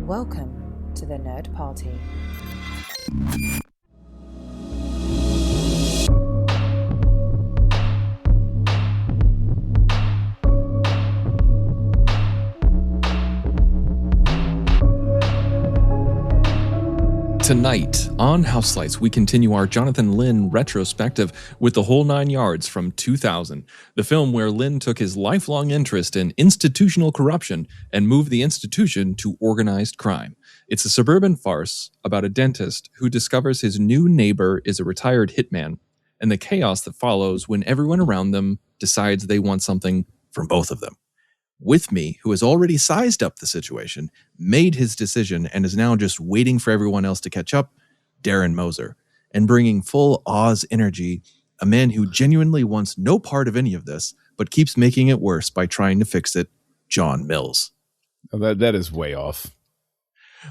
Welcome to the Nerd Party. Tonight on Houselights, we continue our Jonathan Lynn retrospective with The Whole Nine Yards from 2000, the film where Lynn took his lifelong interest in institutional corruption and moved the institution to organized crime. It's a suburban farce about a dentist who discovers his new neighbor is a retired hitman, and the chaos that follows when everyone around them decides they want something from both of them. With me, who has already sized up the situation, made his decision, and is now just waiting for everyone else to catch up, Darren Moser. And bringing full Oz energy, a man who genuinely wants no part of any of this, but keeps making it worse by trying to fix it, John Mills. Oh, that is way off.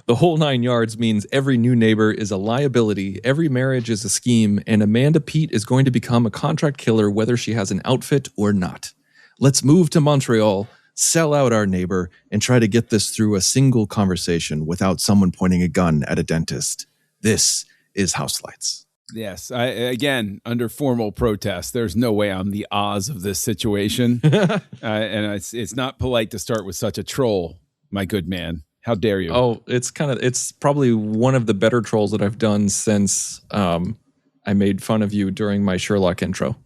The Whole Nine Yards means every new neighbor is a liability, every marriage is a scheme, and Amanda Peet is going to become a contract killer whether she has an outfit or not. Let's move to Montreal, sell out our neighbor, and try to get this through a single conversation without someone pointing a gun at a dentist. This is Houselights. Yes, again, under formal protest, there's no way I'm the Oz of this situation. And it's not polite to start with such a troll, my good man. How dare you? Oh, it's probably one of the better trolls that I've done since I made fun of you during my Sherlock intro.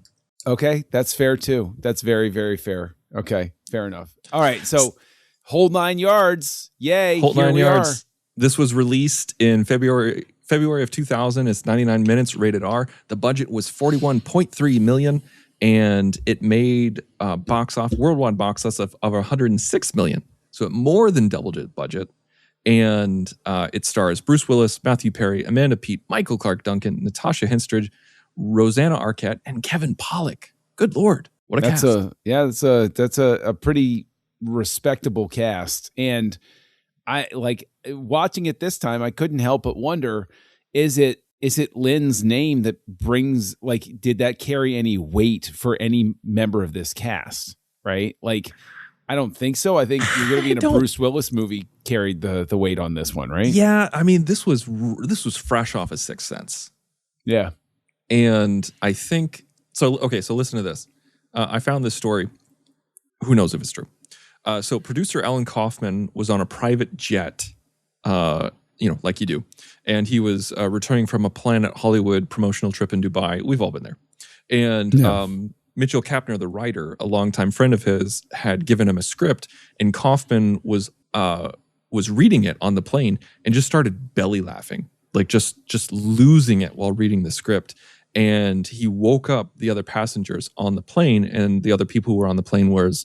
Okay, that's fair too. That's very, very fair. Okay, fair enough. All right, so Whole Nine Yards. Yay. Whole Nine Yards. This was released in February of 2000. It's 99 minutes, rated R. The budget was $41.3 million, and it made worldwide box office of $106 million. So it more than doubled its budget. And it stars Bruce Willis, Matthew Perry, Amanda Peet, Michael Clark Duncan, Natasha Henstridge, Rosanna Arquette, and Kevin Pollak. Good Lord. What a cast. That's a pretty respectable cast. And I like watching it this time, I couldn't help but wonder, is it Lynn's name that brings, like, did that carry any weight for any member of this cast? Right? Like, I don't think so. I think you're going to be in a Bruce Willis movie carried the weight on this one, right? Yeah. I mean, this was fresh off of Sixth Sense. Yeah. And I think, so listen to this. I found this story. Who knows if it's true? So producer Alan Kaufman was on a private jet, like you do. And he was returning from a Planet Hollywood promotional trip in Dubai. We've all been there. And Mitchell Kapner, the writer, a longtime friend of his, had given him a script, and Kaufman was reading it on the plane and just started belly laughing, like just losing it while reading the script. And he woke up the other passengers on the plane, and the other people who were on the plane was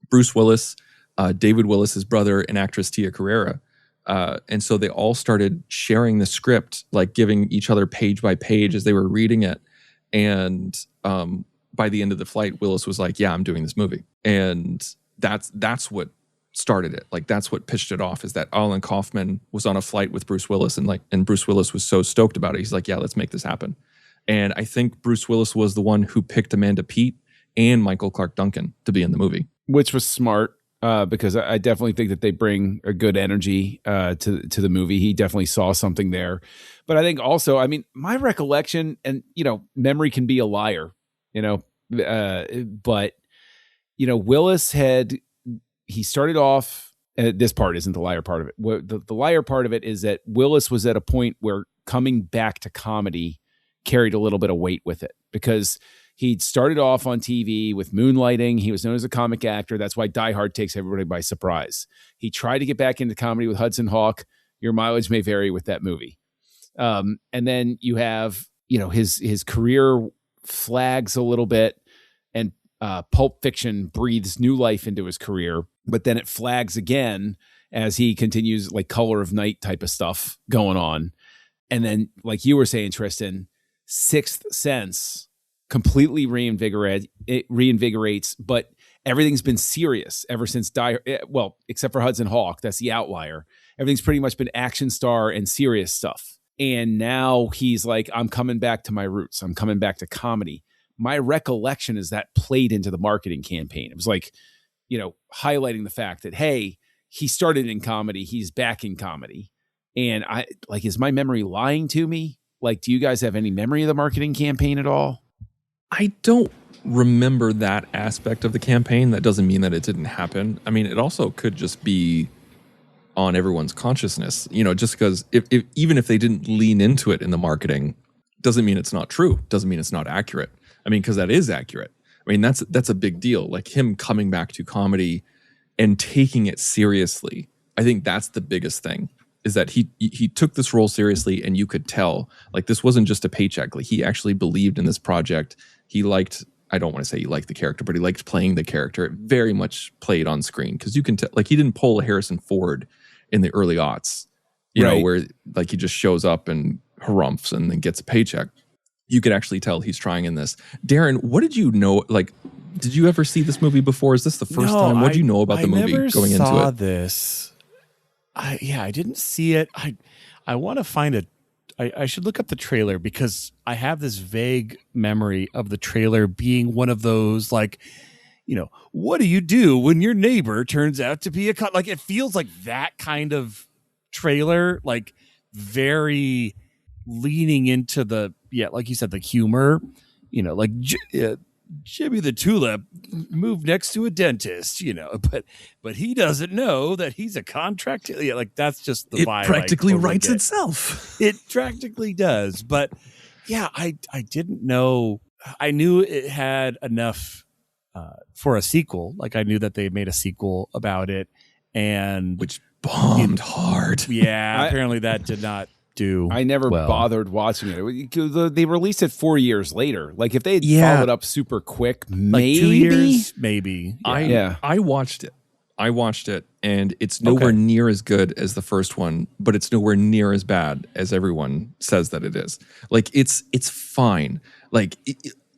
Bruce Willis, David Willis's brother, and actress Tia Carrera. And so they all started sharing the script, like giving each other page by page as they were reading it. And by the end of the flight, Willis was like, "Yeah, I'm doing this movie." And that's what started it. Like, that's what pitched it off, is that Alan Kaufman was on a flight with Bruce Willis, and Bruce Willis was so stoked about it. He's like, "Yeah, let's make this happen." And I think Bruce Willis was the one who picked Amanda Peet and Michael Clark Duncan to be in the movie. Which was smart, because I definitely think that they bring a good energy to the movie. He definitely saw something there. But I think also, I mean, my recollection, and, memory can be a liar, but, Willis he started off, this part isn't the liar part of it. The liar part of it is that Willis was at a point where coming back to comedy carried a little bit of weight with it, because he'd started off on TV with Moonlighting. He was known as a comic actor. That's why Die Hard takes everybody by surprise. He tried to get back into comedy with Hudson Hawk. Your mileage may vary with that movie. And then you have, his career flags a little bit, and Pulp Fiction breathes new life into his career, but then it flags again as he continues, like, Color of Night type of stuff going on. And then, like you were saying, Tristan, Sixth Sense completely reinvigorates, but everything's been serious ever since except for Hudson Hawk. That's the outlier. Everything's pretty much been action star and serious stuff. And now he's like, I'm coming back to my roots. I'm coming back to comedy. My recollection is that played into the marketing campaign. It was like, highlighting the fact that, hey, he started in comedy. He's back in comedy. And I like, is my memory lying to me? Like, do you guys have any memory of the marketing campaign at all? I don't remember that aspect of the campaign. That doesn't mean that it didn't happen. I mean, it also could just be on everyone's consciousness, just because if even if they didn't lean into it in the marketing, doesn't mean it's not true. Doesn't mean it's not accurate. I mean, because that is accurate. I mean, that's a big deal. Like him coming back to comedy and taking it seriously. I think that's the biggest thing, is that he took this role seriously, and you could tell, like, this wasn't just a paycheck. Like, he actually believed in this project. He liked, I don't want to say he liked the character, but he liked playing the character. It very much played on screen, because you can tell, like, he didn't pull a Harrison Ford in the early aughts, you know, where like he just shows up and harumphs and then gets a paycheck. You could actually tell he's trying in this. Darren, what did you know? Like, did you ever see this movie before? Is this the first time? What did you know about the movie going into it? I never saw this. I didn't see it. I want to find it. I should look up the trailer, because I have this vague memory of the trailer being one of those, like, what do you do when your neighbor turns out to be like, it feels like that kind of trailer, like very leaning into the, like you said, the humor, like Jimmy the Tulip moved next to a dentist, but he doesn't know that he's a contract. Yeah, like that's just the vibe. It practically writes itself. It practically does. But yeah, I didn't know. I knew it had enough for a sequel. Like I knew that they made a sequel about it, and which bombed hard. Yeah, apparently that did not do. I never bothered watching it. They released it 4 years later. Like if they had followed up super quick, maybe like 2 years, maybe. I watched it, and it's nowhere near as good as the first one, but it's nowhere near as bad as everyone says that it is. Like it's fine. Like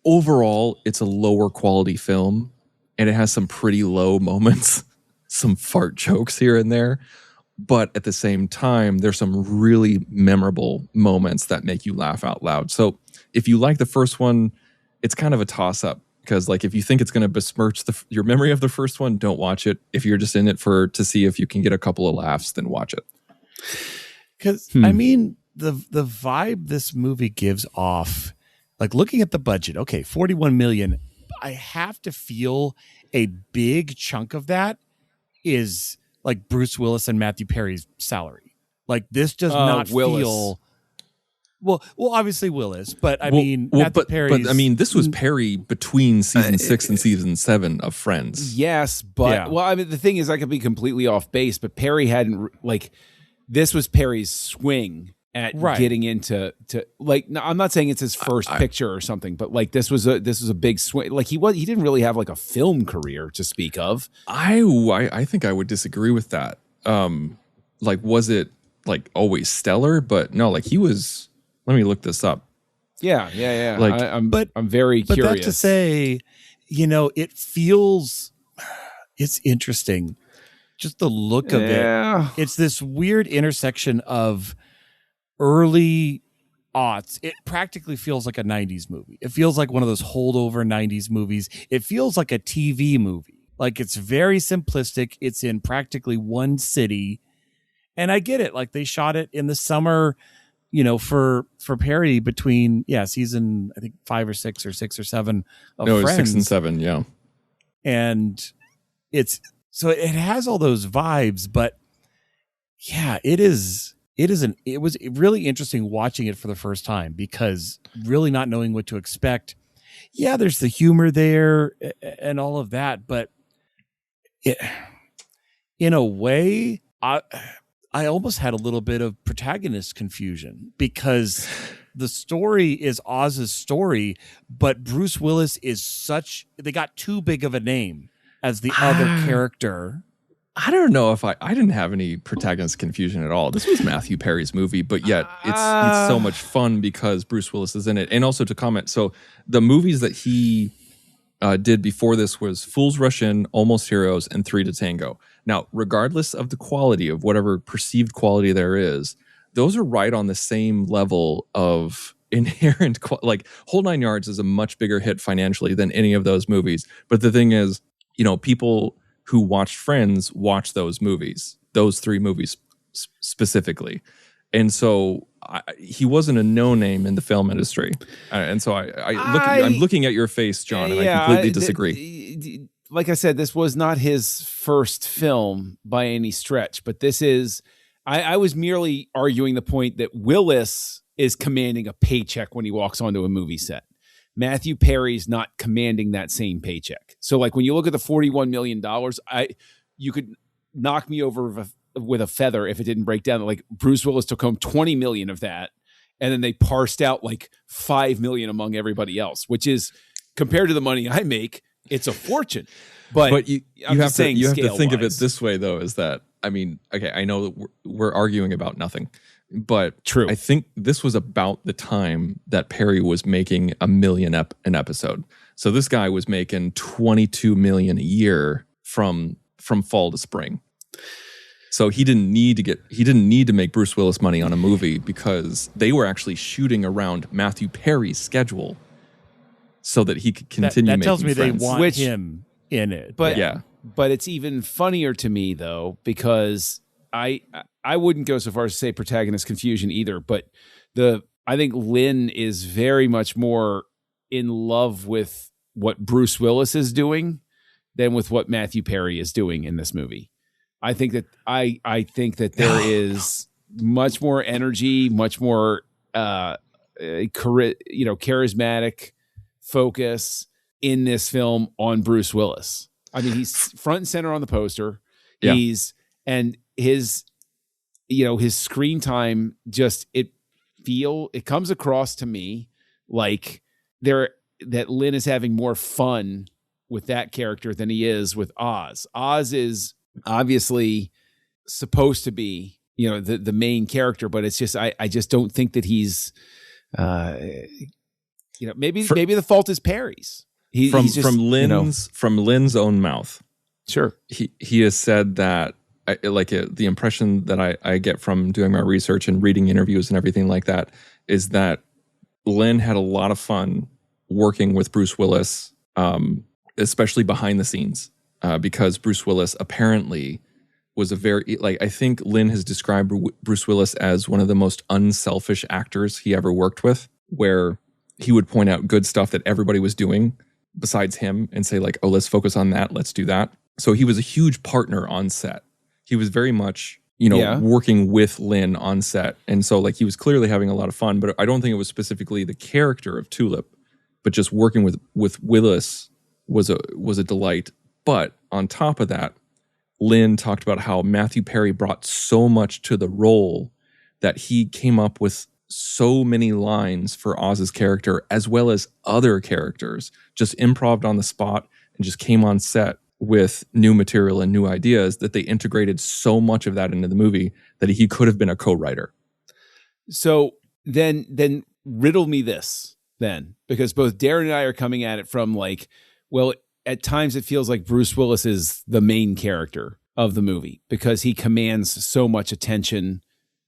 overall, it's a lower quality film, and it has some pretty low moments, some fart jokes here and there. But at the same time, there's some really memorable moments that make you laugh out loud. So if you like the first one, it's kind of a toss-up, because like if you think it's going to besmirch your memory of the first one, don't watch it. If you're just in it to see if you can get a couple of laughs, then watch it. Because I mean, the vibe this movie gives off, like looking at the budget, okay, $41 million. I have to feel a big chunk of that is like Bruce Willis and Matthew Perry's salary. Like this does not feel well, obviously Willis, but I mean, Matthew Perry's. But I mean, this was Perry between season 6 and season 7 of Friends. Yes, but well, I mean, the thing is, I could be completely off base, but Perry hadn't this was Perry's swing at getting into like. No, I'm not saying it's his first picture or something, but like this was a big swing. Like he didn't really have like a film career to speak of. I think I would disagree with that. Like, was it like always stellar? But no, like he was. Let me look this up. Yeah. Like, I'm very curious. But that to say, it feels, it's interesting. Just the look of it. It's this weird intersection of early aughts. It practically feels like a 90s movie. It feels like one of those holdover 90s movies. It feels like a TV movie. Like it's very simplistic. It's in practically one city. And I get it. Like they shot it in the summer, for Perry between season I think 5 or 6 or 6 or 7 of Friends. 6 and 7, yeah. And it has all those vibes, but yeah, it was really interesting watching it for the first time, because really not knowing what to expect. Yeah, there's the humor there and all of that, but in a way, I almost had a little bit of Protagonist confusion, because the story is Oz's story, but Bruce Willis is they got too big of a name as the other character. I don't know if I didn't have any Protagonist confusion at all. This was Matthew Perry's movie, but yet it's so much fun because Bruce Willis is in it. And also to comment, so the movies that he did before this was Fools Rush In, Almost Heroes, and Three to Tango. Now, regardless of the quality of whatever perceived quality there is, those are right on the same level of inherent like Whole Nine Yards is a much bigger hit financially than any of those movies. But the thing is, people who watched Friends watch those movies, those 3 movies specifically. And so he wasn't a no-name in the film industry. And so I'm looking at your face, John, and I completely disagree. Like I said, this was not his first film by any stretch, but this is, I was merely arguing the point that Willis is commanding a paycheck when he walks onto a movie set. Matthew Perry's not commanding that same paycheck. So like when you look at the $41 million, you could knock me over with a feather if it didn't break down. Like Bruce Willis took home 20 million of that, and then they parsed out like 5 million among everybody else, which is, compared to the money I make, it's a fortune. But you have to think of it this way, though, is that, I mean, okay, I know that we're arguing about nothing, but true. I think this was about the time that Perry was making $1 million an episode. So this guy was making 22 million a year from fall to spring. So he didn't need to make Bruce Willis money on a movie because they were actually shooting around Matthew Perry's schedule so that he could continue making That tells me Friends. they want him in it. But yeah. But it's even funnier to me, though, because I wouldn't go so far as to say protagonist confusion either, but I think Lynn is very much more in love with what Bruce Willis is doing than with what Matthew Perry is doing in this movie. I think that there is much more energy, much more charismatic focus in this film on Bruce Willis. I mean, he's front and center on the poster. Yeah. His screen time it comes across to me like that Lynn is having more fun with that character than he is with Oz. Oz is obviously supposed to be, the main character, but it's just I just don't think that he's maybe the fault is Perry's. From Lynn's own mouth. Sure. He has said that the impression that I get from doing my research and reading interviews and everything like that is that Lynn had a lot of fun working with Bruce Willis, especially behind the scenes, because Bruce Willis apparently was I think Lynn has described Bruce Willis as one of the most unselfish actors he ever worked with, where he would point out good stuff that everybody was doing besides him and say like, oh, let's focus on that. Let's do that. So he was a huge partner on set. He was very much, working with Lynn on set. And so like he was clearly having a lot of fun, but I don't think it was specifically the character of Tulip, but just working with Willis was a delight. But on top of that, Lynn talked about how Matthew Perry brought so much to the role that he came up with so many lines for Oz's character as well as other characters, just improv'd on the spot and just came on set with new material and new ideas that they integrated so much of that into the movie that he could have been a co-writer. So then riddle me this then, because both Darren and I are coming at it from like, well, at times it feels like Bruce Willis is the main character of the movie because he commands so much attention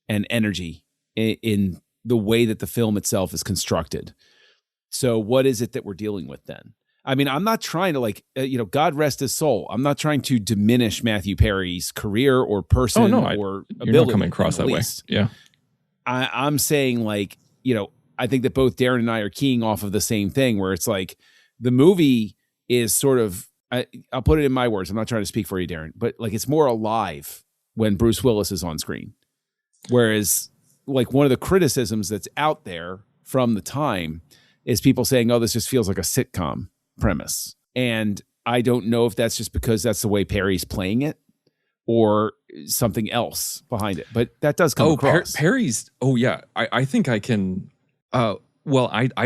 and energy in the way that the film itself is constructed. So what is it that we're dealing with then? I mean, I'm not trying to God rest his soul. I'm not trying to diminish Matthew Perry's career or person or ability. You're not coming across that way. Yeah. I'm saying I think that both Darren and I are keying off of the same thing where it's like the movie is sort of, I'll put it in my words. I'm not trying to speak for you, Darren, but like it's more alive when Bruce Willis is on screen. Whereas like one of the criticisms that's out there from the time is people saying, oh, this just feels like a sitcom premise. And I don't know if that's just because that's the way Perry's playing it or something else behind it. But that does come across. Perry's, I think I can, I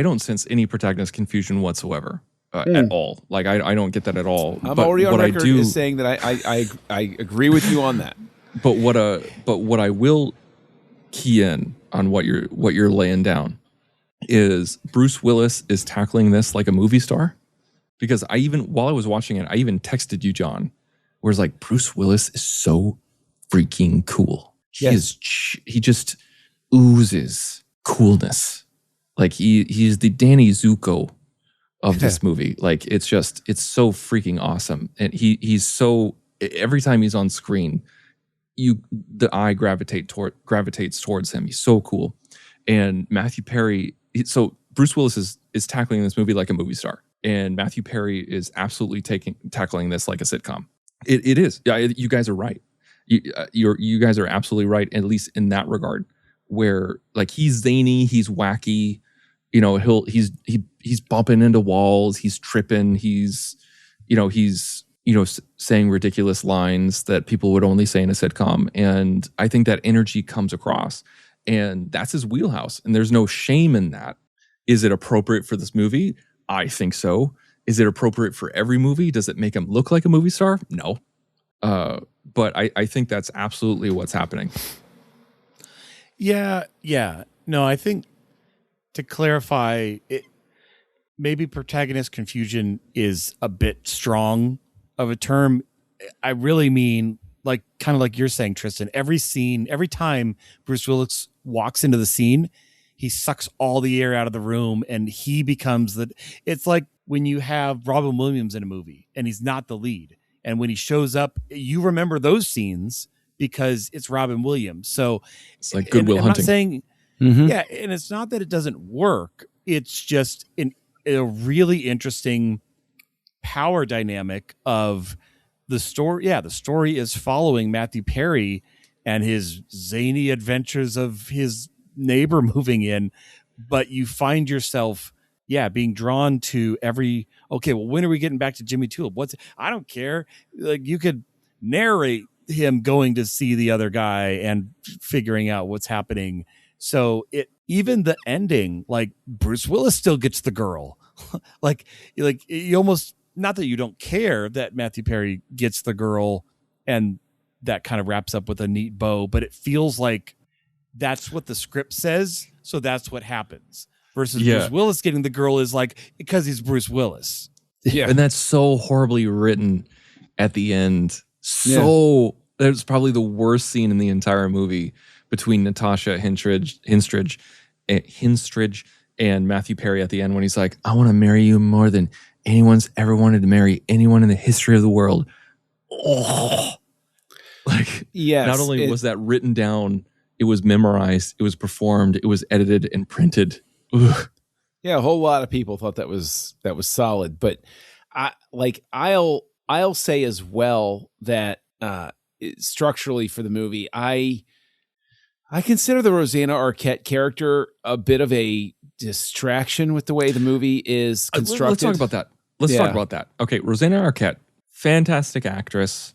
don't sense any protagonist confusion whatsoever at all. Like I don't get that at all. I'm already on record as saying that I agree with you on that. But what I will key in on what you're laying down is Bruce Willis is tackling this like a movie star, because while I was watching it, I even texted you, John, where it's like Bruce Willis is so freaking cool. He just oozes coolness. Like he's the Danny Zuko of this movie. Like it's so freaking awesome. And he's so every time he's on screen, the eye gravitates towards him. He's so cool. And Matthew Perry, so Bruce Willis is tackling this movie like a movie star, and Matthew Perry is absolutely tackling this like a sitcom. It is. Yeah, you guys are right. You guys are absolutely right, at least in that regard, where like he's zany, he's wacky, he's bumping into walls, he's tripping, he's saying ridiculous lines that people would only say in a sitcom. And I think that energy comes across, and that's his wheelhouse. And there's no shame in that. Is it appropriate for this movie? I think so. Is it appropriate for every movie? Does it make him look like a movie star? No. But I think that's absolutely what's happening. Yeah. No, I think to clarify, maybe protagonist confusion is a bit strong of a term. I really mean, like, kind of like you're saying, Tristan, every time Bruce Willis walks into the scene, he sucks all the air out of the room, and he becomes it's like when you have Robin Williams in a movie and he's not the lead. And when he shows up, you remember those scenes because it's Robin Williams. So it's like Good Will Hunting. I'm not saying, yeah, and it's not that it doesn't work. It's just a really interesting power dynamic of the story. Yeah, the story is following Matthew Perry and his zany adventures of his neighbor moving in, but you find yourself being drawn to when are we getting back to Jimmy Tulip? I don't care. Like, you could narrate him going to see the other guy and figuring out what's happening. So even the ending, like, Bruce Willis still gets the girl. like you almost, not that you don't care that Matthew Perry gets the girl and that kind of wraps up with a neat bow, but it feels like that's what the script says, so that's what happens. Versus Bruce Willis getting the girl is like, because he's Bruce Willis. Yeah. And that's so horribly written at the end. That's probably the worst scene in the entire movie between Natasha Henstridge and Matthew Perry at the end, when he's like, I want to marry you more than anyone's ever wanted to marry anyone in the history of the world. Oh, like, yes, not only was that written down, it was memorized, it was performed, it was edited and printed. Ugh. Yeah, a whole lot of people thought that was solid, but I'll say as well that structurally for the movie, I consider the Rosanna Arquette character a bit of a distraction with the way the movie is constructed. Let's talk about that. Talk about that. Okay, Rosanna Arquette, fantastic actress.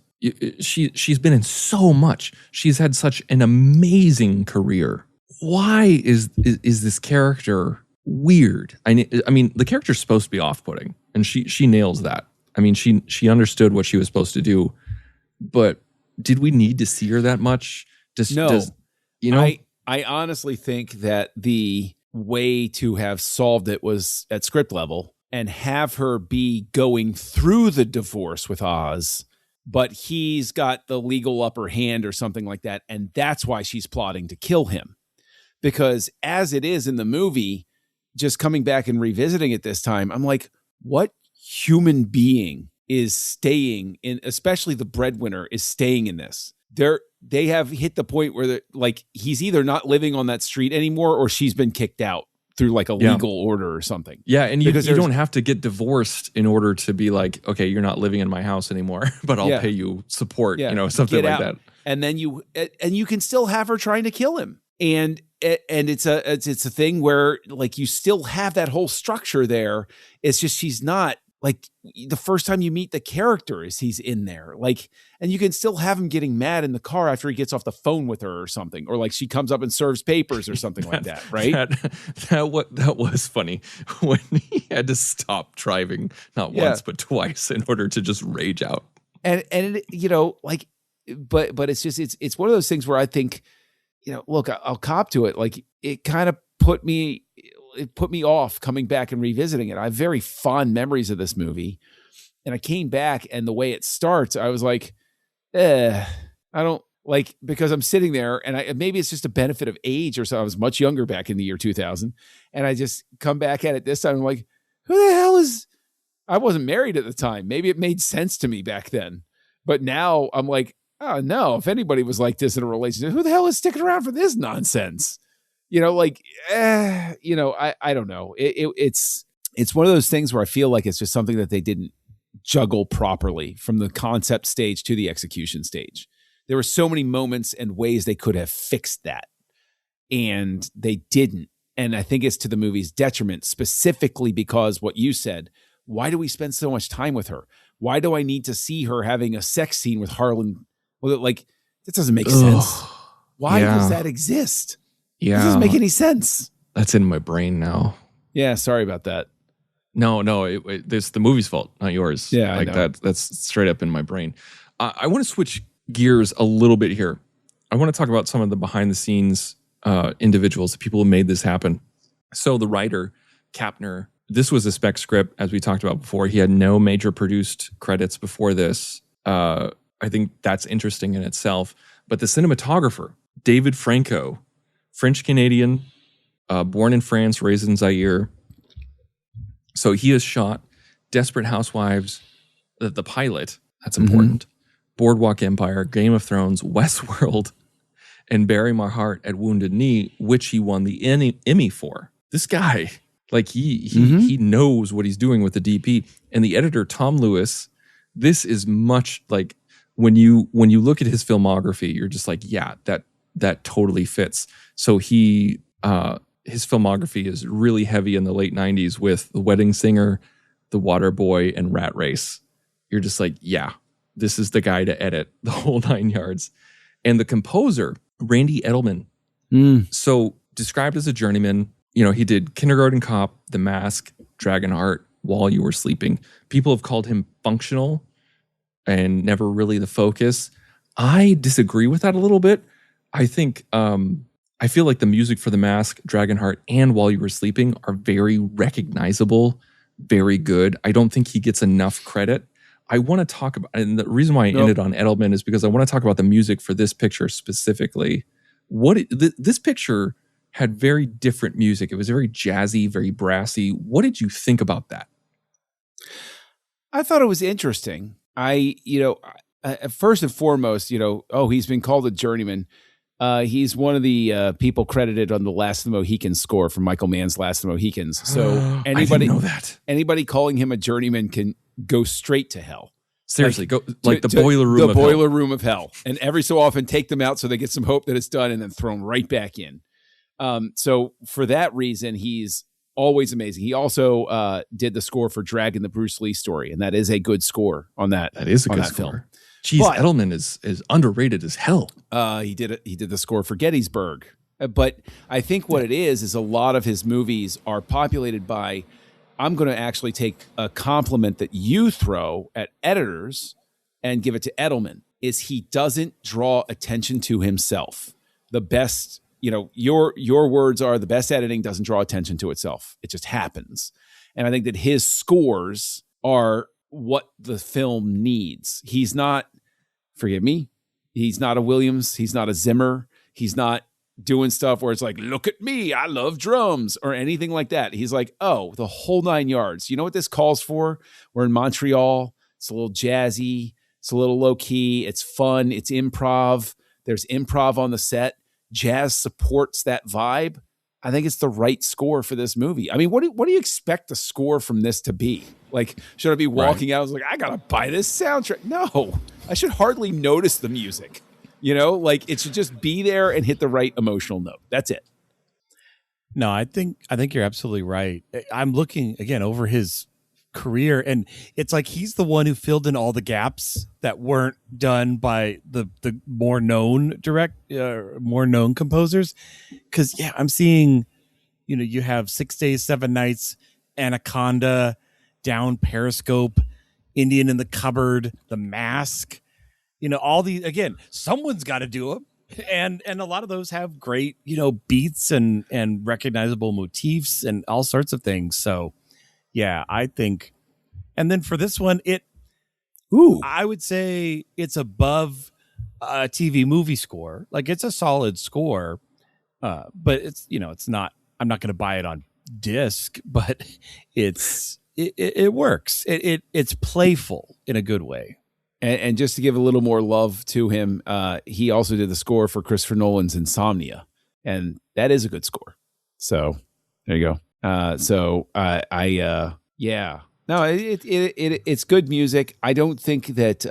She's been in so much. She's had such an amazing career. Why is this character weird? I mean, the character's supposed to be off-putting, and she nails that. I mean, she understood what she was supposed to do, but did we need to see her that much? No. I honestly think that the way to have solved it was at script level and have her be going through the divorce with Oz, but he's got the legal upper hand or something like that, and that's why she's plotting to kill him. Because as it is in the movie, just coming back and revisiting it this time, I'm like, what human being is staying in, especially the breadwinner, is staying in this? They have hit the point where he's either not living on that street anymore or she's been kicked out through like a legal order or something. Yeah, and you don't have to get divorced in order to be like, okay, you're not living in my house anymore, but I'll pay you support, something like that. And then you can still have her trying to kill him. And it's a thing where like you still have that whole structure there. It's just she's not like the first time you meet the character is he's in there, like, and you can still have him getting mad in the car after he gets off the phone with her or something, or like she comes up and serves papers or something like that, right? That was funny when he had to stop driving not once but twice in order to just rage out. And but it's just it's one of those things where I think, look, I'll cop to it. Like, it kind of put me off coming back and revisiting it. I have very fond memories of this movie, and I came back, and the way it starts, I was like, I don't like, because I'm sitting there, and maybe it's just a benefit of age or so. I was much younger back in the year 2000, and I just come back at it this time. I'm like, who the hell is? I wasn't married at the time. Maybe it made sense to me back then, But now I'm like, oh no, if anybody was like this in a relationship, who the hell is sticking around for this nonsense? You know, like, I don't know. It's one of those things where I feel like it's just something that they didn't juggle properly from the concept stage to the execution stage. There were so many moments and ways they could have fixed that, and they didn't. And I think it's to the movie's detriment, specifically because what you said, why do we spend so much time with her? Why do I need to see her having a sex scene with Harlan? Well, like, that doesn't make sense. Why does that exist? Yeah. It doesn't make any sense. That's in my brain now. Yeah, sorry about that. No, it's the movie's fault, not yours. Yeah, like I know. that's straight up in my brain. I want to switch gears a little bit here. I want to talk about some of the behind the scenes individuals, the people who made this happen. So the writer, Kapner, this was a spec script, as we talked about before. He had no major produced credits before this. I think that's interesting in itself. But the cinematographer, David Franco, French-Canadian, born in France, raised in Zaire. So he has shot Desperate Housewives, the pilot, that's important, Boardwalk Empire, Game of Thrones, Westworld, and Bury My Heart at Wounded Knee, which he won the Emmy for. This guy, like he knows what he's doing with the DP. And the editor, Tom Lewis, this is much like when you look at his filmography, you're just like, yeah, that totally fits. So his filmography is really heavy in the late 90s with The Wedding Singer, The Water Boy, and Rat Race. You're just like, yeah, this is the guy to edit the whole 9 yards. And the composer, Randy Edelman, so described as a journeyman, he did Kindergarten Cop, The Mask, Dragonheart, While You Were Sleeping. People have called him functional and never really the focus. I disagree with that a little bit. I think I feel like the music for The Mask, Dragonheart, and While You Were Sleeping are very recognizable, very good. I don't think he gets enough credit. I want to talk about, and the reason why I ended on Edelman is because I want to talk about the music for this picture specifically. This picture had very different music. It was very jazzy, very brassy. What did you think about that? I thought it was interesting. First and foremost, he's been called a journeyman. He's one of the people credited on the Last of the Mohicans score from Michael Mann's Last of the Mohicans. So I didn't know that. Anybody calling him a journeyman can go straight to hell. Seriously, go like the boiler room. The boiler room of hell. And every so often take them out so they get some hope that it's done and then throw them right back in. So for that reason, he's always amazing. He also did the score for Dragon, the Bruce Lee story, and that is a good score on that. That is a good score. Film. Jeez, but Edelman is underrated as hell. He did the score for Gettysburg. But I think what it is a lot of his movies are populated by, I'm going to actually take a compliment that you throw at editors and give it to Edelman, is he doesn't draw attention to himself. The best, your words are, the best editing doesn't draw attention to itself. It just happens. And I think that his scores are what the film needs. He's not, forgive me, he's not a Williams, he's not a Zimmer, he's not doing stuff where it's like, look at me, I love drums, or anything like that. He's like, oh, the whole 9 yards. You know what this calls for? We're in Montreal. It's a little jazzy. It's a little low key. It's fun. It's improv. There's improv on the set. Jazz supports that vibe. I think it's the right score for this movie. I mean, what do you expect the score from this to be? Like, should I be walking out? I was like, I gotta buy this soundtrack. No, I should hardly notice the music. Like it should just be there and hit the right emotional note. That's it. No, I think you're absolutely right. I'm looking again over his career, and it's like he's the one who filled in all the gaps that weren't done by the more known more known composers. Because I'm seeing, you have 6 Days, 7 Nights, Anaconda, Down Periscope, Indian in the Cupboard, The Mask. All these, again, someone's got to do them. And a lot of those have great, beats and recognizable motifs and all sorts of things. So, yeah, I think. And then for this one, I would say it's above a TV movie score. Like, it's a solid score, but it's, it's not, I'm not going to buy it on disc, but it works. It's playful in a good way. And just to give a little more love to him, he also did the score for Christopher Nolan's Insomnia, and that is a good score. So there you go. Yeah, no, it's good music. I don't think that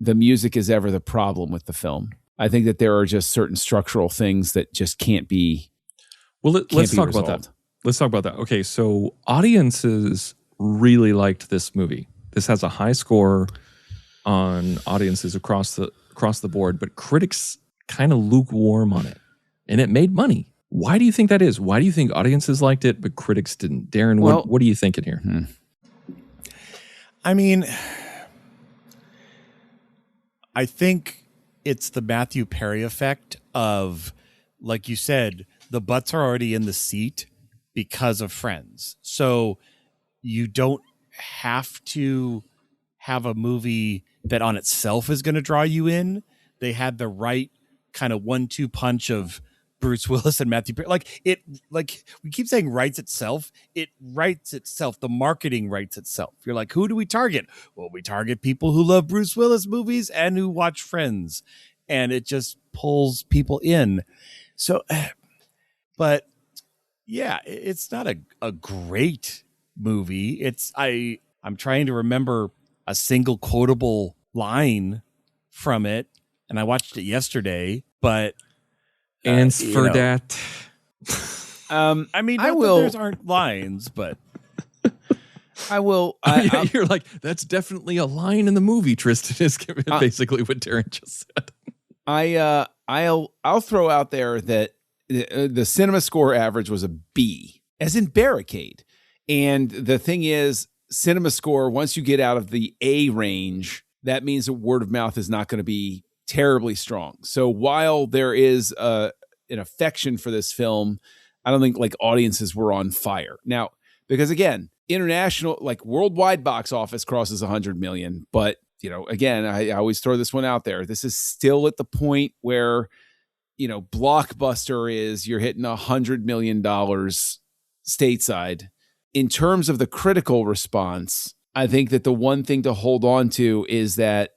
the music is ever the problem with the film. I think that there are just certain structural things that just can't be. Well, let's talk about that. Let's talk about that. Okay, so audiences really liked this movie. This has a high score on audiences across the board, but critics kind of lukewarm on it, and it made money. Why do you think that is? Why do you think audiences liked it, but critics didn't? Darren, what are you thinking here? I mean, I think it's the Matthew Perry effect of, like you said, the butts are already in the seat because of Friends. So you don't have to have a movie that on itself is going to draw you in. They had the right kind of 1-2 punch of Bruce Willis and Matthew Perry. Like we keep saying writes itself. It writes itself. The marketing writes itself. You're like, who do we target? Well, we target people who love Bruce Willis movies and who watch Friends. And it just pulls people in. So, but yeah, it's not a great movie. I'm trying to remember a single quotable line from it, and I watched it yesterday, but and for that, I mean, those aren't lines, but I will. You're like, that's definitely a line in the movie. Tristan is basically what Darren just said. I'll throw out there that the cinema score average was a B, as in Barricade. And the thing is, cinema score, once you get out of the A range, that means that word of mouth is not going to be terribly strong. So while there is an affection for this film, I don't think like audiences were on fire. Now, because again, international, like worldwide box office crosses 100 million. But, you know, again, I always throw this one out there. This is still at the point where, you know, Blockbuster is, you're hitting $100 million stateside. In terms of the critical response, I think that the one thing to hold on to is that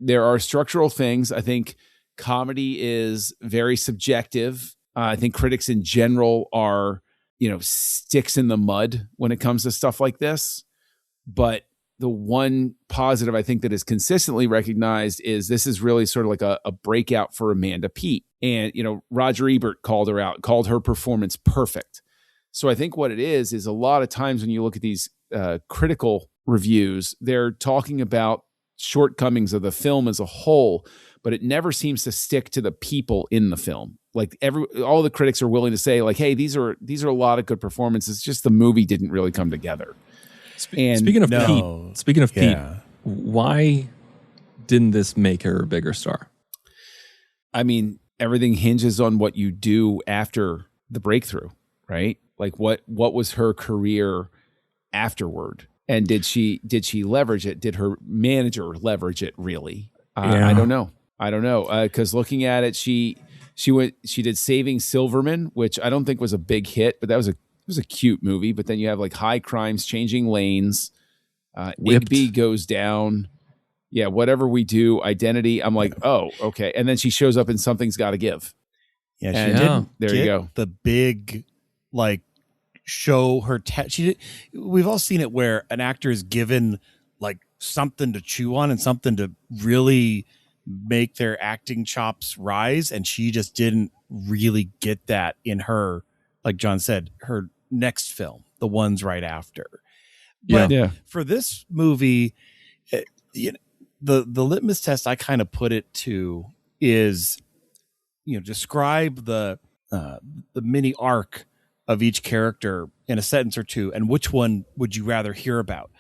there are structural things. I think comedy is very subjective. I think critics in general are, you know, sticks in the mud when it comes to stuff like this. But the one positive I think that is consistently recognized is this is really sort of like a breakout for Amanda Peet. And, you know, Roger Ebert called her out, called her performance perfect. So I think what it is a lot of times when you look at these critical reviews, they're talking about shortcomings of the film as a whole, but it never seems to stick to the people in the film. Like all the critics are willing to say, like, "Hey, these are a lot of good performances. Just the movie didn't really come together." Speaking of Peet, why didn't this make her a bigger star? I mean, everything hinges on what you do after the breakthrough, right? Like what was her career afterward? And did she leverage it? Did her manager leverage it really? I don't know. Because looking at it, she did Saving Silverman, which I don't think was a big hit, but it was a cute movie. But then you have like High Crimes, Changing Lanes, Igby Goes Down. Yeah, Whatever We Do, Identity. I'm like, oh, okay. And then she shows up in Something's Gotta Give. Yeah, she did. There you go. The big, like, show her. We've all seen it where an actor is given like something to chew on and something to really make their acting chops rise, and she just didn't really get that in her, like John said, her next film, the ones right after. But for this movie, the litmus test I kind of put it to is, you know, describe the mini arc of each character in a sentence or two, and which one would you rather hear about?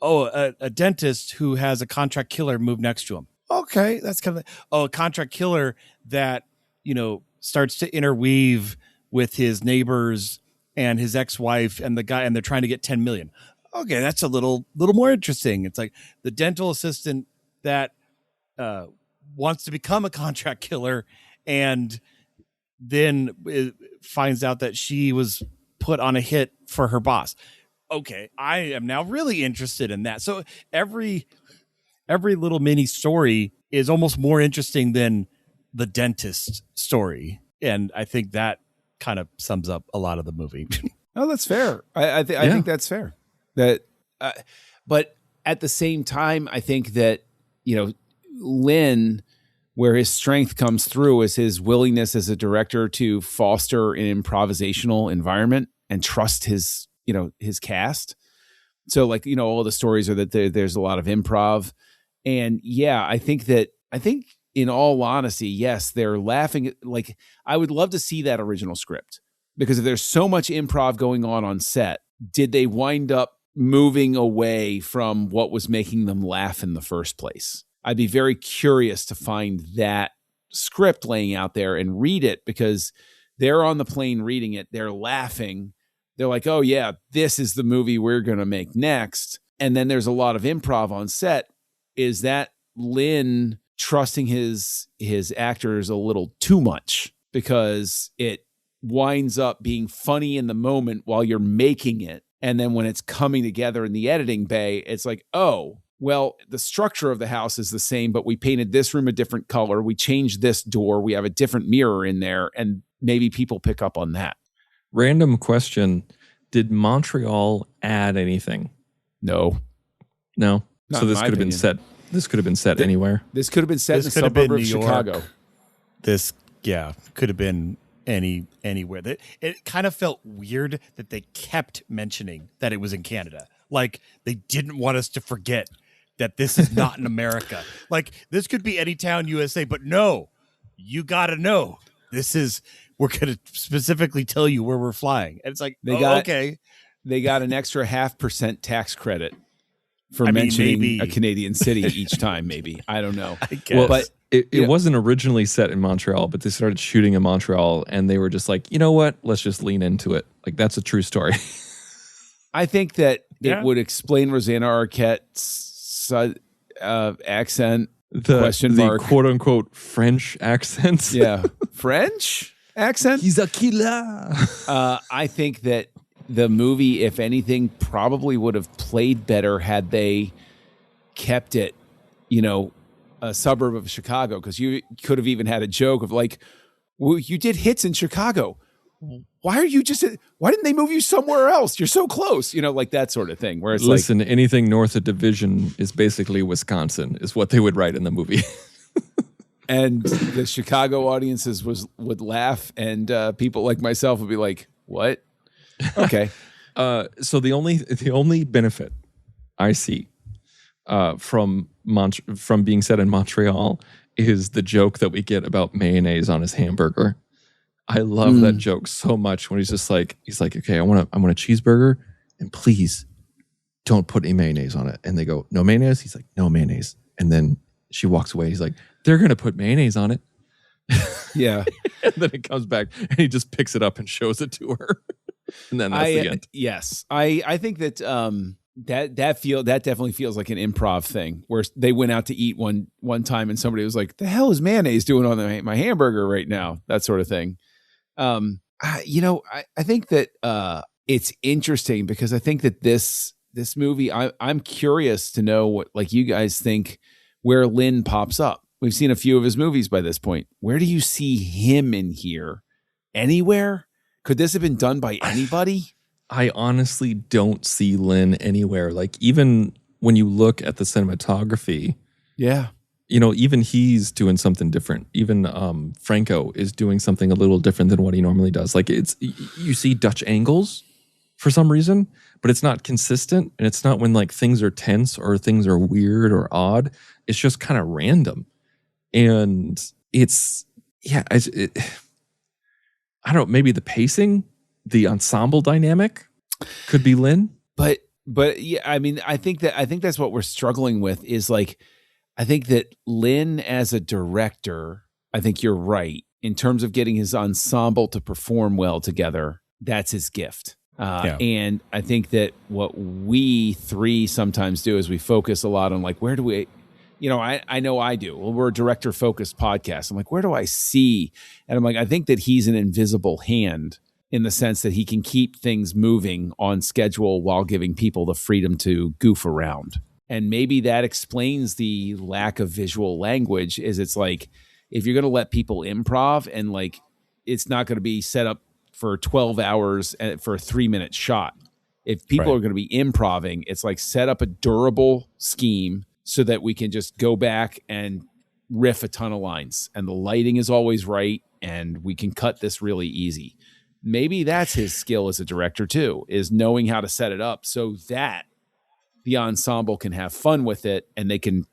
Oh, a dentist who has a contract killer move next to him. Okay, that's kind of a contract killer that, you know, starts to interweave with his neighbors and his ex-wife and the guy, and they're trying to get 10 million. Okay, that's a little more interesting. It's like the dental assistant that wants to become a contract killer and then finds out that she was put on a hit for her boss. Okay, I am now really interested in that. So every every little mini story is almost more interesting than the dentist story. And I think that kind of sums up a lot of the movie. Oh, that's fair. I think that's fair. But at the same time, I think that, Lynn, where his strength comes through is his willingness as a director to foster an improvisational environment and trust his cast. So all the stories are that there's a lot of improv. And yeah, I think in all honesty, yes, they're laughing. Like, I would love to see that original script, because if there's so much improv going on set, did they wind up moving away from what was making them laugh in the first place? I'd be very curious to find that script laying out there and read it, because they're on the plane reading it. They're laughing. They're like, oh yeah, this is the movie we're going to make next. And then there's a lot of improv on set. Is that Lynn trusting his actors a little too much, because it winds up being funny in the moment while you're making it. And then when it's coming together in the editing bay, it's like, oh, well, the structure of the house is the same, but we painted this room a different color. We changed this door. We have a different mirror in there. And maybe people pick up on that. Random question. Did Montreal add anything? No. So this could have opinion. been set. This could have been set anywhere. This could have been set in the suburb of Chicago. This, could have been anywhere. It kind of felt weird that they kept mentioning that it was in Canada. Like, they didn't want us to forget that this is not in America. Like, this could be any town USA, but no, you got to know we're going to specifically tell you where we're flying. And it's like, okay. They got an extra 0.5% tax credit for mentioning a Canadian city each time, maybe. I don't know. I guess. Well, but it wasn't originally set in Montreal, but they started shooting in Montreal, and they were just like, you know what? Let's just lean into it. Like, that's a true story. I think that it would explain Rosanna Arquette's accent. The quote unquote French accents. Yeah. French accent? He's a killer. I think that the movie, if anything, probably would have played better had they kept it, a suburb of Chicago, because you could have even had a joke of like, well, you did hits in Chicago. Why didn't they move you somewhere else? You're so close, like that sort of thing. Where it's listen, anything north of Division is basically Wisconsin, is what they would write in the movie. And the Chicago audiences would laugh, and people like myself would be like, "What?" Okay. So the only benefit I see from being set in Montreal is the joke that we get about mayonnaise on his hamburger. I love that joke so much when he's like, okay, I want a cheeseburger, and please don't put any mayonnaise on it. And they go, no mayonnaise? He's like, no mayonnaise. And then she walks away. He's like, they're going to put mayonnaise on it. Yeah. And then it comes back and he just picks it up and shows it to her. And then that's the end. Yes. I think that that definitely feels like an improv thing, where they went out to eat one time and somebody was like, the hell is mayonnaise doing on my hamburger right now? That sort of thing. I think that it's interesting, because I think that this movie, I'm curious to know what, like, you guys think where Lynn pops up. We've seen a few of his movies by this point. Where do you see him in here? Anywhere? Could this have been done by anybody? I honestly don't see Lynn anywhere. Like, even when you look at the cinematography, yeah, even he's doing something different. Even Franco is doing something a little different than what he normally does. Like, you see Dutch angles for some reason, but it's not consistent, and it's not when like things are tense or things are weird or odd. It's just kind of random, and I don't know. Maybe the pacing, the ensemble dynamic could be Lynn, but yeah, I mean, I think that's what we're struggling with, is like, I think that Lynn as a director, I think you're right in terms of getting his ensemble to perform well together. That's his gift. And I think that what we three sometimes do is we focus a lot on like, where do we, I know I do. Well, we're a director focused podcast. I'm like, where do I see? And I'm like, I think that he's an invisible hand, in the sense that he can keep things moving on schedule while giving people the freedom to goof around. And maybe that explains the lack of visual language. Is it's like, if you're going to let people improv and like, it's not going to be set up for 12 hours for a 3-minute shot. If people Right. are going to be improving, it's like set up a durable scheme so that we can just go back and riff a ton of lines and the lighting is always right and we can cut this really easy. Maybe that's his skill as a director too, is knowing how to set it up so that the ensemble can have fun with it and they can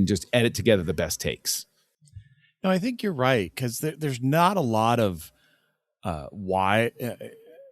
just edit together the best takes. No, I think you're right, because there's not a lot of wide. I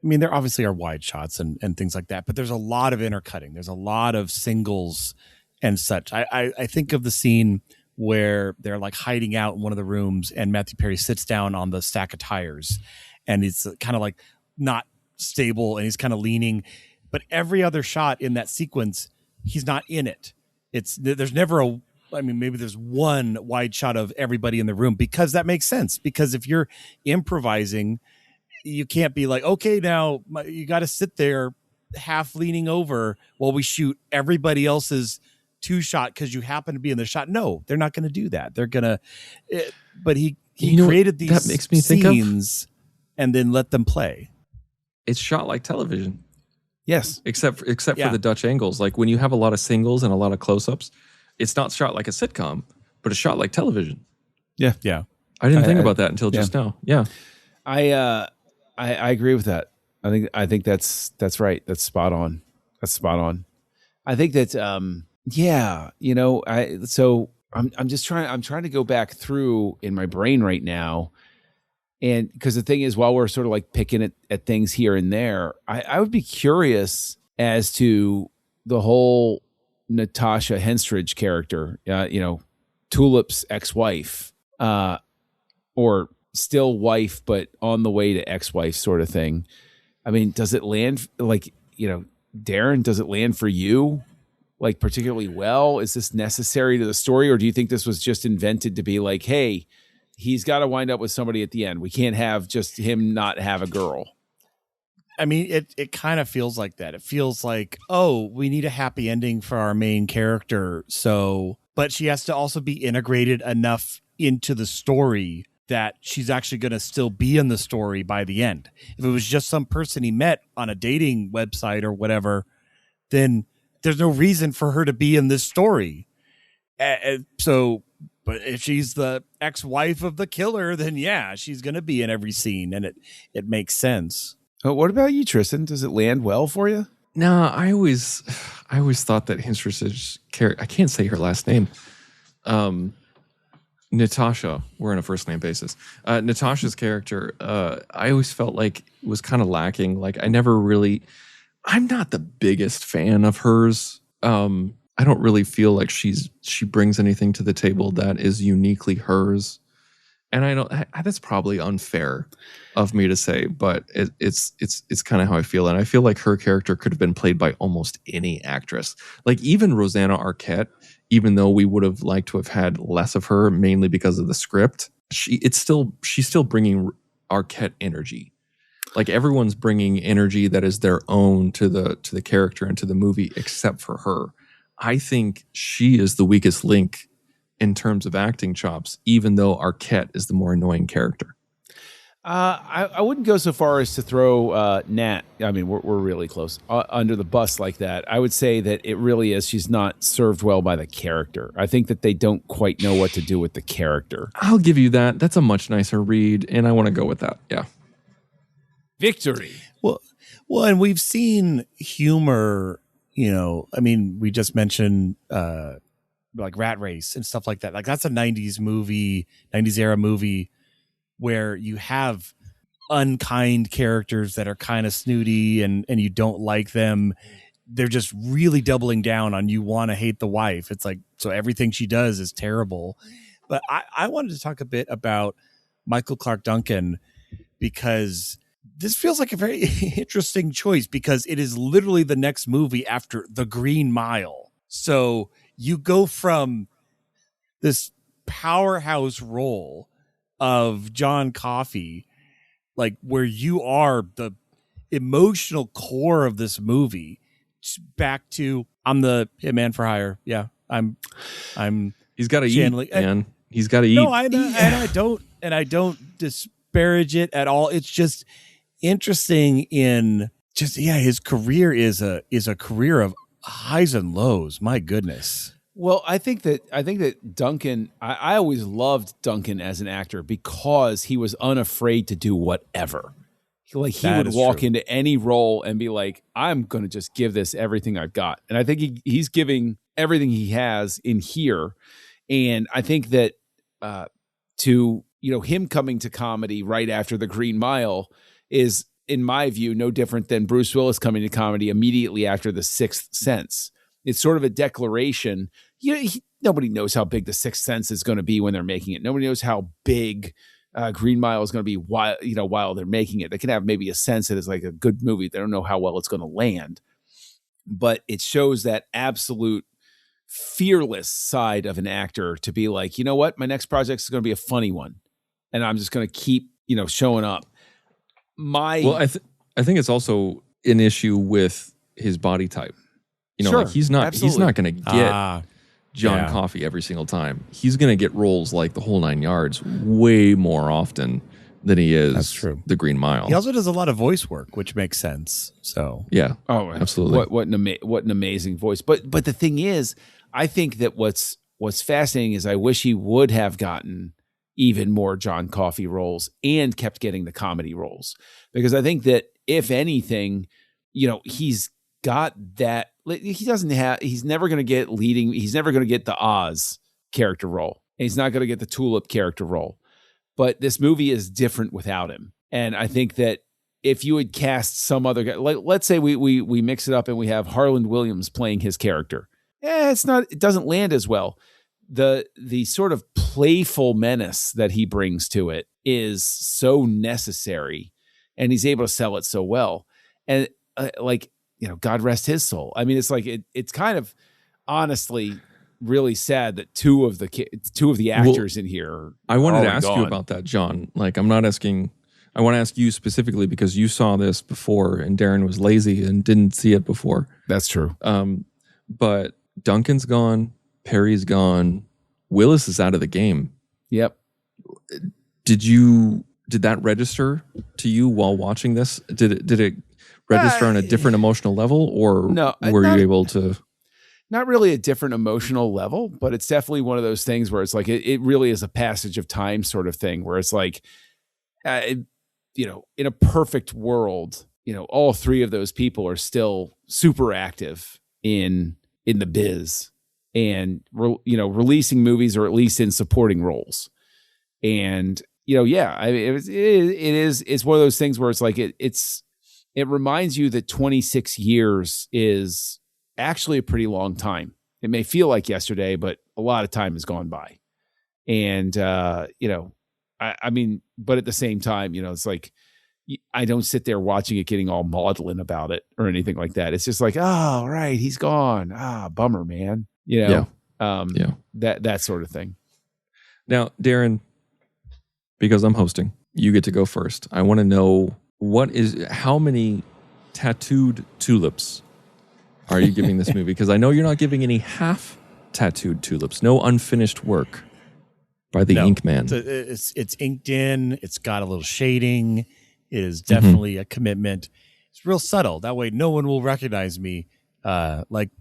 mean, there obviously are wide shots and things like that, but there's a lot of intercutting. There's a lot of singles and such. I think of the scene where they're like hiding out in one of the rooms and Matthew Perry sits down on the stack of tires and it's kind of like not stable and he's kind of leaning. But every other shot in that sequence, he's not in it. There's never maybe there's one wide shot of everybody in the room, because that makes sense. Because if you're improvising, you can't be like, okay, now you got to sit there half leaning over while we shoot everybody else's 2-shot because you happen to be in the shot. No, they're not going to do that. They're going to, but he created these that makes me think scenes and then let them play. It's shot like television. Yes. Except Yeah. for the Dutch angles. Like when you have a lot of singles and a lot of close-ups, it's not shot like a sitcom, but it's shot like television. Yeah. Yeah. I didn't think about that until just now. Yeah. I agree with that. I think that's right. That's spot on. I think that I'm trying to go back through in my brain right now. And because the thing is, while we're sort of like picking at things here and there, I would be curious as to the whole Natasha Henstridge character, Tulip's ex-wife, or still wife, but on the way to ex-wife sort of thing. I mean, does it land Darren, does it land for you like particularly well? Is this necessary to the story? Or do you think this was just invented to be like, hey, he's got to wind up with somebody at the end. We can't have just him not have a girl. I mean, it kind of feels like that. It feels like, oh, we need a happy ending for our main character. But she has to also be integrated enough into the story that she's actually going to still be in the story by the end. If it was just some person he met on a dating website or whatever, then there's no reason for her to be in this story. But if she's the ex-wife of the killer, then yeah, she's going to be in every scene, and it makes sense. Oh, what about you, Tristan? Does it land well for you? No, I always thought that Henstridge's character, I can't say her last name. Natasha, we're on a first name basis. Natasha's character, I always felt like was kind of lacking. Like I'm not the biggest fan of hers. I don't really feel like she brings anything to the table that is uniquely hers. And that's probably unfair of me to say, but it's kind of how I feel. And I feel like her character could have been played by almost any actress. Like even Rosanna Arquette, even though we would have liked to have had less of her, mainly because of the script, she's still bringing Arquette energy. Like everyone's bringing energy that is their own to the character and to the movie, except for her. I think she is the weakest link in terms of acting chops, even though Arquette is the more annoying character. I wouldn't go so far as to throw Nat. I mean, we're really close under the bus like that. I would say that it really is. She's not served well by the character. I think that they don't quite know what to do with the character. I'll give you that. That's a much nicer read, and I want to go with that. Yeah. Victory. Well, and we've seen humor. I mean, we just mentioned like Rat Race and stuff like that. Like that's a 90s era movie where you have unkind characters that are kind of snooty and you don't like them. They're just really doubling down on you want to hate the wife. It's like, so everything she does is terrible. But I wanted to talk a bit about Michael Clarke Duncan, because this feels like a very interesting choice, because it is literally the next movie after The Green Mile. So you go from this powerhouse role of John Coffey, like where you are the emotional core of this movie, back to I'm the hitman for hire. Yeah, I'm. He's got to channeling- eat, man. He's got to eat. No, and I don't disparage it at all. It's just interesting in just his career is a career of highs and lows. My goodness. Well, I think that Duncan, I always loved Duncan as an actor because he was unafraid to do whatever. He would walk into any role and be like, I'm going to just give this everything I've got. And I think he's giving everything he has in here. And I think that him coming to comedy right after The Green Mile is, in my view, no different than Bruce Willis coming to comedy immediately after The Sixth Sense. It's sort of a declaration. Nobody knows how big The Sixth Sense is going to be when they're making it. Nobody knows how big Green Mile is going to be while they're making it. They can have maybe a sense that it's like a good movie. They don't know how well it's going to land. But it shows that absolute fearless side of an actor to be like, you know what? My next project is going to be a funny one. And I'm just going to keep, showing up. I think it's also an issue with his body type. Sure, he's not going to get John Coffey every single time. He's going to get roles like The Whole Nine Yards way more often than he is That's true. The Green Mile. He also does a lot of voice work, which makes sense. So yeah. Oh, absolutely. What an amazing voice. But the thing is, I think that what's fascinating is I wish he would have gotten even more John Coffey roles and kept getting the comedy roles, because I think that if anything, he's got that. He's never going to get leading. He's never going to get the Oz character role. And he's not going to get the Tulip character role. But this movie is different without him. And I think that if you had cast some other guy, like let's say we mix it up and we have Harland Williams playing his character. It doesn't land as well. The sort of playful menace that he brings to it is so necessary, and he's able to sell it so well. And God rest his soul. I mean, it's like it's kind of honestly really sad that two of the actors in here. I wanted to ask you about that, John. Like, I'm not asking. I want to ask you specifically because you saw this before, and Darren was lazy and didn't see it before. That's true. But Duncan's gone. Perry's gone. Willis is out of the game. Yep. Did that register to you while watching this? Did it register on a different emotional level, or no, were you able to? Not really a different emotional level, but it's definitely one of those things where it's like it really is a passage of time sort of thing, where it's like, in a perfect world, all three of those people are still super active in the biz and releasing movies, or at least in supporting roles. And I mean, it's one of those things where it's like it reminds you that 26 years is actually a pretty long time. It may feel like yesterday, but a lot of time has gone by. And I mean, but at the same time, it's like I don't sit there watching it getting all maudlin about it or anything like that. It's just like, oh, right, he's gone. Bummer, man. That sort of thing. Now, Darren, because I'm hosting, you get to go first. I want to know how many tattooed tulips are you giving this movie? Because I know you're not giving any half tattooed tulips. No unfinished work by the ink man. It's inked in. It's got a little shading. It is definitely a commitment. It's real subtle. That way, no one will recognize me. Unlike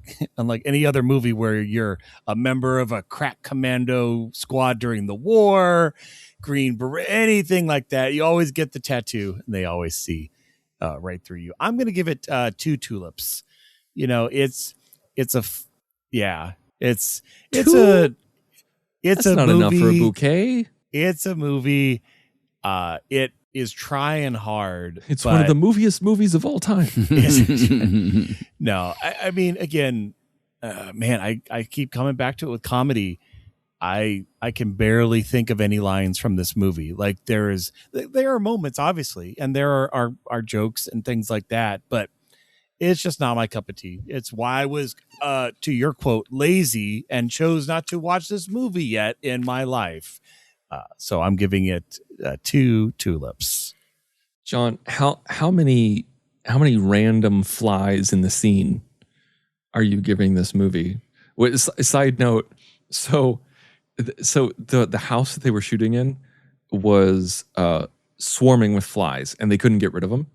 any other movie where you're a member of a crack commando squad during the war, Green Beret, anything like that, you always get the tattoo, and they always see right through you. I'm going to give it 2 tulips. It's That's a not movie. enough for a bouquet. It's a movie. It is trying hard. It's one of the moviest movies of all time. No, I mean, again, man, I keep coming back to it with comedy. I can barely think of any lines from this movie. Like there are moments, obviously, and there are jokes and things like that, but it's just not my cup of tea. It's why I was, to your quote, lazy and chose not to watch this movie yet in my life. So I'm giving it 2 tulips. John, how many random flies in the scene are you giving this movie? Side note, so the house that they were shooting in was swarming with flies, and they couldn't get rid of them.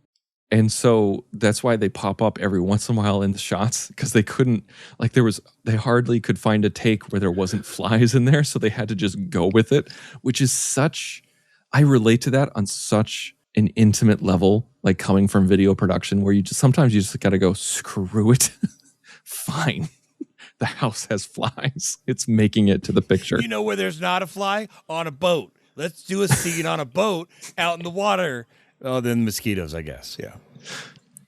And so that's why they pop up every once in a while in the shots, because they couldn't, like they hardly could find a take where there wasn't flies in there. So they had to just go with it, which is I relate to that on such an intimate level, like coming from video production, where sometimes you just got to go, screw it. Fine. The house has flies. It's making it to the picture. You know where there's not a fly? On a boat. Let's do a scene on a boat out in the water. Oh, then mosquitoes, I guess. Yeah.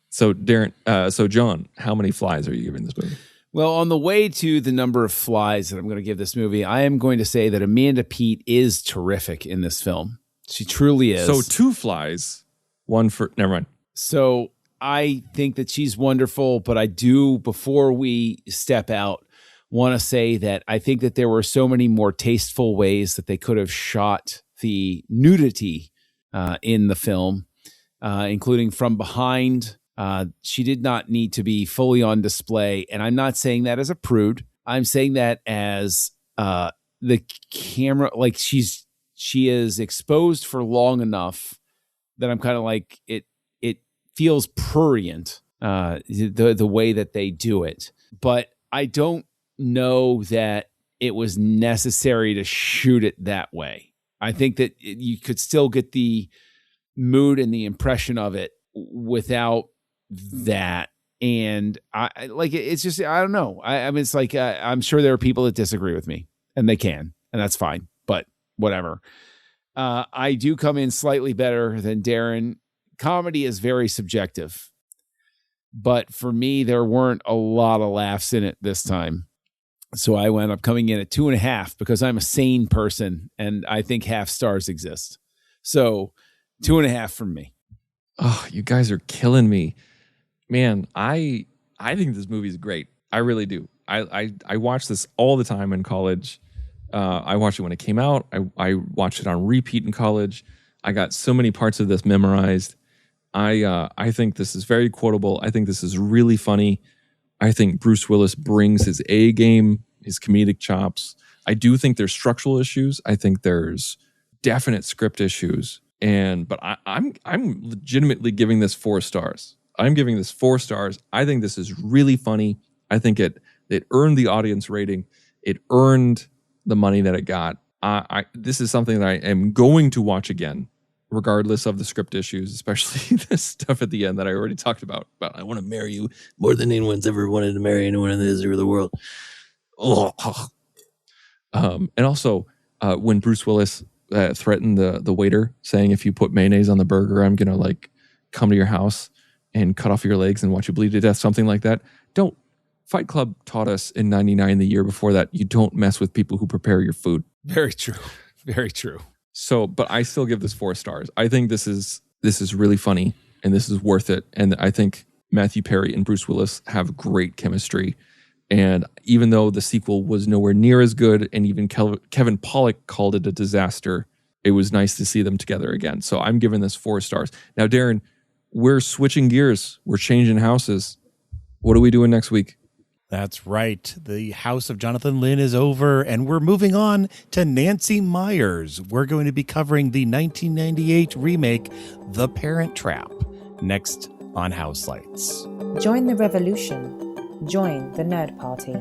So John, how many flies are you giving this movie? Well, on the way to the number of flies that I'm going to give this movie, I am going to say that Amanda Peet is terrific in this film. She truly is. So 2 flies, 1 for, never mind. So I think that she's wonderful, but I do, before we step out, want to say that I think that there were so many more tasteful ways that they could have shot the nudity in the film, including from behind. She did not need to be fully on display. And I'm not saying that as a prude. I'm saying that as the camera, like she is exposed for long enough that I'm kind of like, it feels prurient, the way that they do it. But I don't know that it was necessary to shoot it that way. I think that you could still get the mood and the impression of it without that. And I like it's just, I don't know. I mean, it's like, I'm sure there are people that disagree with me, and they can, and that's fine, but whatever. I do come in slightly better than Darren. Comedy is very subjective, but for me, there weren't a lot of laughs in it this time. So I wound up coming in at 2.5 because I'm a sane person and I think half stars exist. So 2.5 from me. Oh, you guys are killing me, man. I think this movie is great. I really do. I watched this all the time in college. I watched it when it came out. I watched it on repeat in college. I got so many parts of this memorized. I think this is very quotable. I think this is really funny. I think Bruce Willis brings his A game, his comedic chops. I do think there's structural issues. I think there's definite script issues. But I'm legitimately giving this 4 stars. I'm giving this 4 stars. I think this is really funny. I think it earned the audience rating. It earned the money that it got. This is something that I am going to watch again, regardless of the script issues, especially this stuff at the end that I already talked about I want to marry you more than anyone's ever wanted to marry anyone in the history of the world. Oh. And also, when Bruce Willis threatened the waiter, saying, if you put mayonnaise on the burger, I'm going to like come to your house and cut off your legs and watch you bleed to death, something like that. Don't. Fight Club taught us in 99, the year before that, you don't mess with people who prepare your food. Very true. Very true. So, but I still give this 4 stars. I think this is really funny and this is worth it. And I think Matthew Perry and Bruce Willis have great chemistry. And even though the sequel was nowhere near as good, and even Kevin Pollak called it a disaster, it was nice to see them together again. So I'm giving this 4 stars. Now, Darren, we're switching gears. We're changing houses. What are we doing next week? That's right. The House of Jonathan Lynn is over, and we're moving on to Nancy Meyers. We're going to be covering the 1998 remake, The Parent Trap, next on Houselights. Join the revolution. Join the Nerd Party.